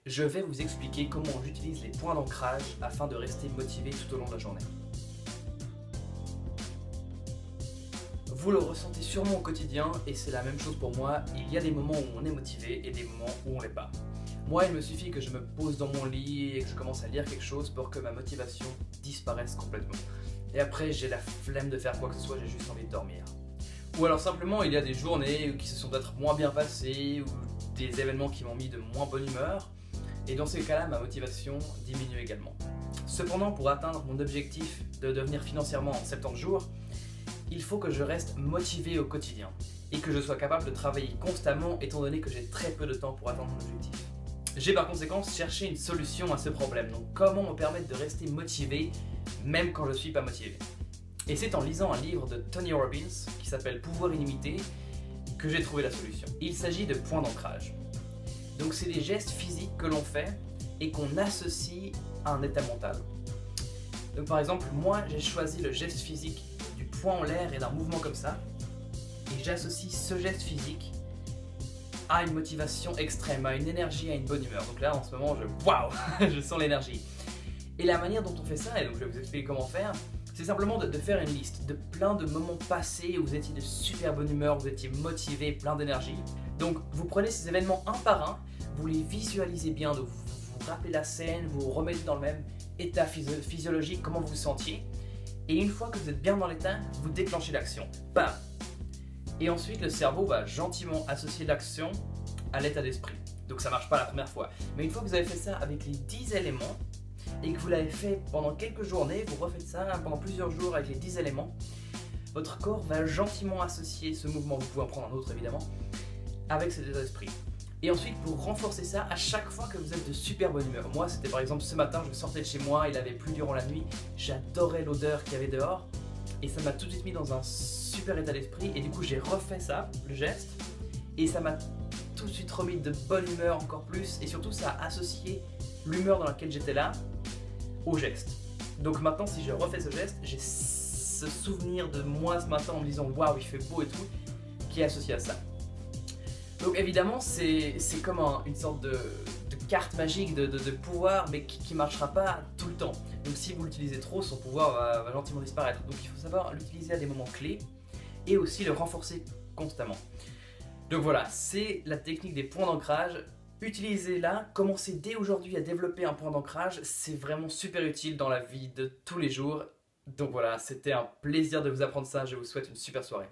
je vais vous expliquer comment j'utilise les points d'ancrage afin de rester motivé tout au long de la journée. Vous le ressentez sûrement au quotidien et c'est la même chose pour moi, il y a des moments où on est motivé et des moments où on l'est pas. Moi, il me suffit que je me pose dans mon lit et que je commence à lire quelque chose pour que ma motivation disparaisse complètement. Et après, j'ai la flemme de faire quoi que ce soit, j'ai juste envie de dormir. Ou alors simplement, il y a des journées qui se sont peut-être moins bien passées ou des événements qui m'ont mis de moins bonne humeur. Et dans ces cas-là, ma motivation diminue également. Cependant, pour atteindre mon objectif de devenir financièrement en 70 jours, il faut que je reste motivé au quotidien et que je sois capable de travailler constamment étant donné que j'ai très peu de temps pour atteindre mon objectif. J'ai par conséquent cherché une solution à ce problème, donc comment me permettre de rester motivé même quand je ne suis pas motivé. Et c'est en lisant un livre de Tony Robbins qui s'appelle Pouvoir illimité que j'ai trouvé la solution. Il s'agit de points d'ancrage. Donc c'est des gestes physiques que l'on fait et qu'on associe à un état mental. Donc par exemple, moi j'ai choisi le geste physique du poing en l'air et d'un mouvement comme ça, et j'associe ce geste physique à une motivation extrême, à une énergie, à une bonne humeur. Donc là en ce moment waouh, je sens l'énergie. Et la manière dont on fait ça, et donc je vais vous expliquer comment faire, c'est simplement de faire une liste de plein de moments passés où vous étiez de super bonne humeur, vous étiez motivé, plein d'énergie. Donc vous prenez ces événements un par un, vous les visualisez bien, donc vous rappelez la scène, vous vous remettez dans le même état physiologique, comment vous vous sentiez. Et une fois que vous êtes bien dans l'état, vous déclenchez l'action. Bam! Et ensuite le cerveau va gentiment associer l'action à l'état d'esprit. Donc ça marche pas la première fois. Mais une fois que vous avez fait ça avec les 10 éléments, et que vous l'avez fait pendant quelques journées, vous refaites ça pendant plusieurs jours avec les 10 éléments, votre corps va gentiment associer ce mouvement, vous pouvez en prendre un autre évidemment, avec cet état d'esprit. Et ensuite, pour renforcer ça, à chaque fois que vous êtes de super bonne humeur. Moi, c'était par exemple ce matin, je sortais de chez moi, il avait plu durant la nuit, j'adorais l'odeur qu'il y avait dehors, et ça m'a tout de suite mis dans un super état d'esprit, et du coup j'ai refait ça, le geste, et ça m'a tout de suite remis de bonne humeur encore plus, et surtout ça a associé l'humeur dans laquelle j'étais là au geste. Donc maintenant, si je refais ce geste, j'ai ce souvenir de moi ce matin en me disant waouh, il fait beau et tout, qui est associé à ça. Donc évidemment, c'est comme une sorte de carte magique de pouvoir, mais qui ne marchera pas tout le temps. Donc si vous l'utilisez trop, son pouvoir va gentiment disparaître. Donc il faut savoir l'utiliser à des moments clés et aussi le renforcer constamment. Donc voilà, c'est la technique des points d'ancrage. Utilisez-la, commencez dès aujourd'hui à développer un point d'ancrage, c'est vraiment super utile dans la vie de tous les jours. Donc voilà, c'était un plaisir de vous apprendre ça, je vous souhaite une super soirée.